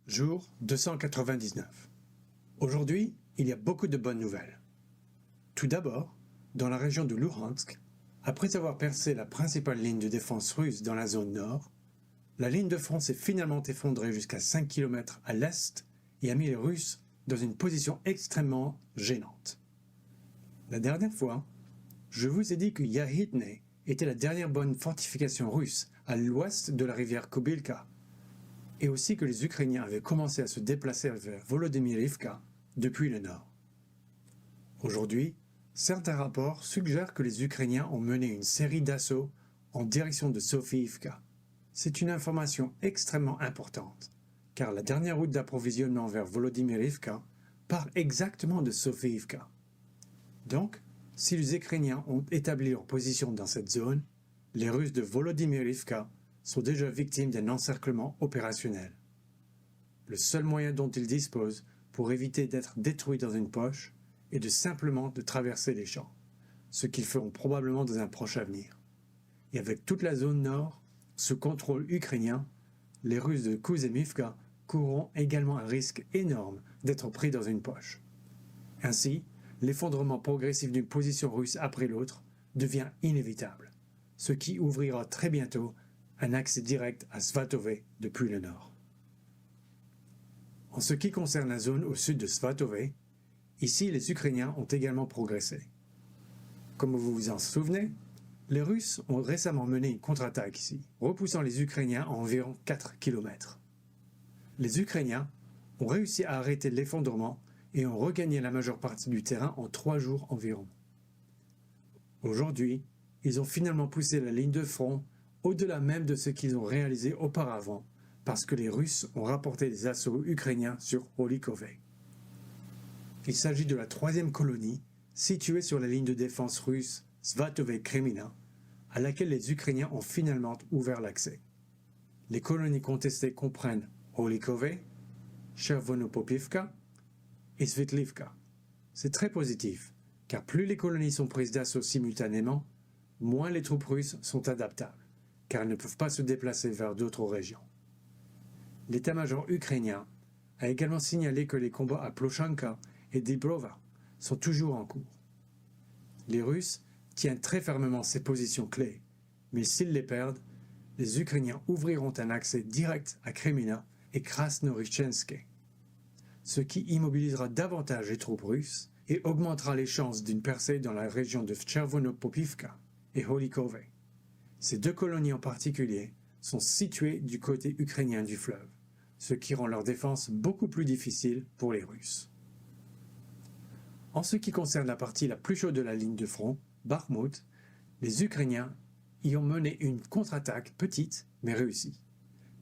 Jour 299. Aujourd'hui, il y a beaucoup de bonnes nouvelles. Tout d'abord, dans la région de Luhansk, après avoir percé la principale ligne de défense russe dans la zone nord, la ligne de front s'est finalement effondrée jusqu'à 5 km à l'est et a mis les Russes dans une position extrêmement gênante. La dernière fois, je vous ai dit que Yahidne était la dernière bonne fortification russe à l'ouest de la rivière Kobylka, et aussi que les Ukrainiens avaient commencé à se déplacer vers Volodymyrivka depuis le nord. Aujourd'hui, certains rapports suggèrent que les Ukrainiens ont mené une série d'assauts en direction de Sofiivka. C'est une information extrêmement importante, car la dernière route d'approvisionnement vers Volodymyrivka part exactement de Sofiivka. Donc, si les Ukrainiens ont établi leur position dans cette zone, les Russes de Volodymyrivka sont déjà victimes d'un encerclement opérationnel. Le seul moyen dont ils disposent pour éviter d'être détruits dans une poche est simplement de traverser les champs, ce qu'ils feront probablement dans un proche avenir. Et avec toute la zone nord, sous contrôle ukrainien, les Russes de Kuzemivka courront également un risque énorme d'être pris dans une poche. Ainsi, l'effondrement progressif d'une position russe après l'autre devient inévitable, ce qui ouvrira très bientôt un accès direct à Svatove depuis le nord. En ce qui concerne la zone au sud de Svatove, ici les Ukrainiens ont également progressé. Comme vous vous en souvenez, les Russes ont récemment mené une contre-attaque ici, repoussant les Ukrainiens à environ 4 km. Les Ukrainiens ont réussi à arrêter l'effondrement et ont regagné la majeure partie du terrain en 3 jours environ. Aujourd'hui, ils ont finalement poussé la ligne de front au-delà même de ce qu'ils ont réalisé auparavant, parce que les Russes ont rapporté des assauts ukrainiens sur Holikove. Il s'agit de la 3e colonie, située sur la ligne de défense russe Svatove-Kremina, à laquelle les Ukrainiens ont finalement ouvert l'accès. Les colonies contestées comprennent Holikove, Chervonopopivka et Svitlivka. C'est très positif, car plus les colonies sont prises d'assaut simultanément, moins les troupes russes sont adaptables, car elles ne peuvent pas se déplacer vers d'autres régions. L'état-major ukrainien a également signalé que les combats à Plochanka et Dibrova sont toujours en cours. Les Russes tiennent très fermement ces positions clés, mais s'ils les perdent, les Ukrainiens ouvriront un accès direct à Kremina et Krasnoyarsk, ce qui immobilisera davantage les troupes russes et augmentera les chances d'une percée dans la région de Chervonopopivka et Holikove. Ces 2 colonies en particulier sont situées du côté ukrainien du fleuve, ce qui rend leur défense beaucoup plus difficile pour les Russes. En ce qui concerne la partie la plus chaude de la ligne de front, Bakhmut, les Ukrainiens y ont mené une contre-attaque petite mais réussie.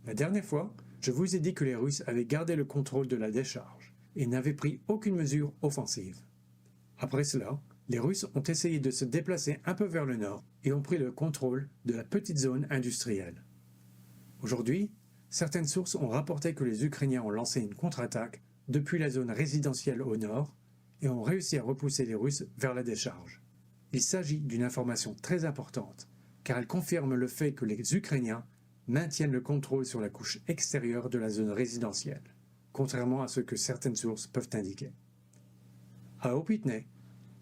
La dernière fois, je vous ai dit que les Russes avaient gardé le contrôle de la décharge et n'avaient pris aucune mesure offensive. Après cela, les Russes ont essayé de se déplacer un peu vers le nord et ont pris le contrôle de la petite zone industrielle. Aujourd'hui, certaines sources ont rapporté que les Ukrainiens ont lancé une contre-attaque depuis la zone résidentielle au nord et ont réussi à repousser les Russes vers la décharge. Il s'agit d'une information très importante, car elle confirme le fait que les Ukrainiens maintiennent le contrôle sur la couche extérieure de la zone résidentielle, contrairement à ce que certaines sources peuvent indiquer. À Opytne,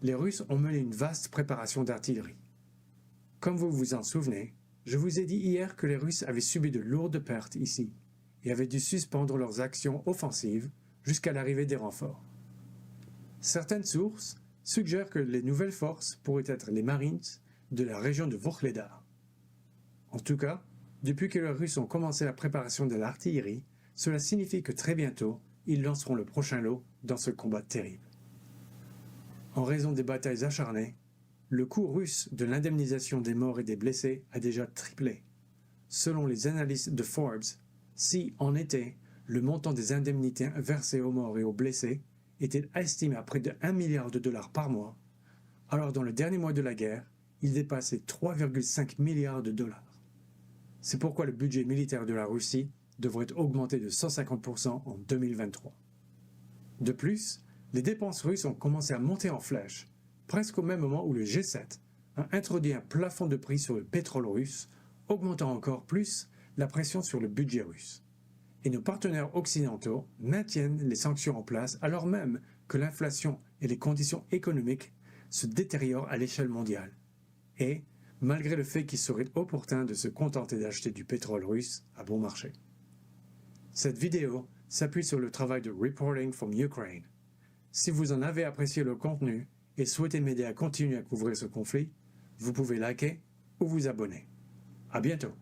les Russes ont mené une vaste préparation d'artillerie. Comme vous vous en souvenez, je vous ai dit hier que les Russes avaient subi de lourdes pertes ici et avaient dû suspendre leurs actions offensives jusqu'à l'arrivée des renforts. Certaines sources suggèrent que les nouvelles forces pourraient être les Marines de la région de Vuhledar. En tout cas, depuis que les Russes ont commencé la préparation de l'artillerie, cela signifie que très bientôt, ils lanceront le prochain lot dans ce combat terrible. En raison des batailles acharnées, le coût russe de l'indemnisation des morts et des blessés a déjà triplé. Selon les analystes de Forbes, si, en été, le montant des indemnités versées aux morts et aux blessés était estimé à près de 1 milliard de dollars par mois, alors dans le dernier mois de la guerre, il dépassait 3,5 milliards de dollars. C'est pourquoi le budget militaire de la Russie devrait augmenter de 150% en 2023. De plus, les dépenses russes ont commencé à monter en flèche, presque au même moment où le G7 a introduit un plafond de prix sur le pétrole russe, augmentant encore plus la pression sur le budget russe. et nos partenaires occidentaux maintiennent les sanctions en place alors même que l'inflation et les conditions économiques se détériorent à l'échelle mondiale. Et malgré le fait qu'il serait opportun de se contenter d'acheter du pétrole russe à bon marché. Cette vidéo s'appuie sur le travail de Reporting from Ukraine. Si vous en avez apprécié le contenu et souhaitez m'aider à continuer à couvrir ce conflit, vous pouvez liker ou vous abonner. À bientôt!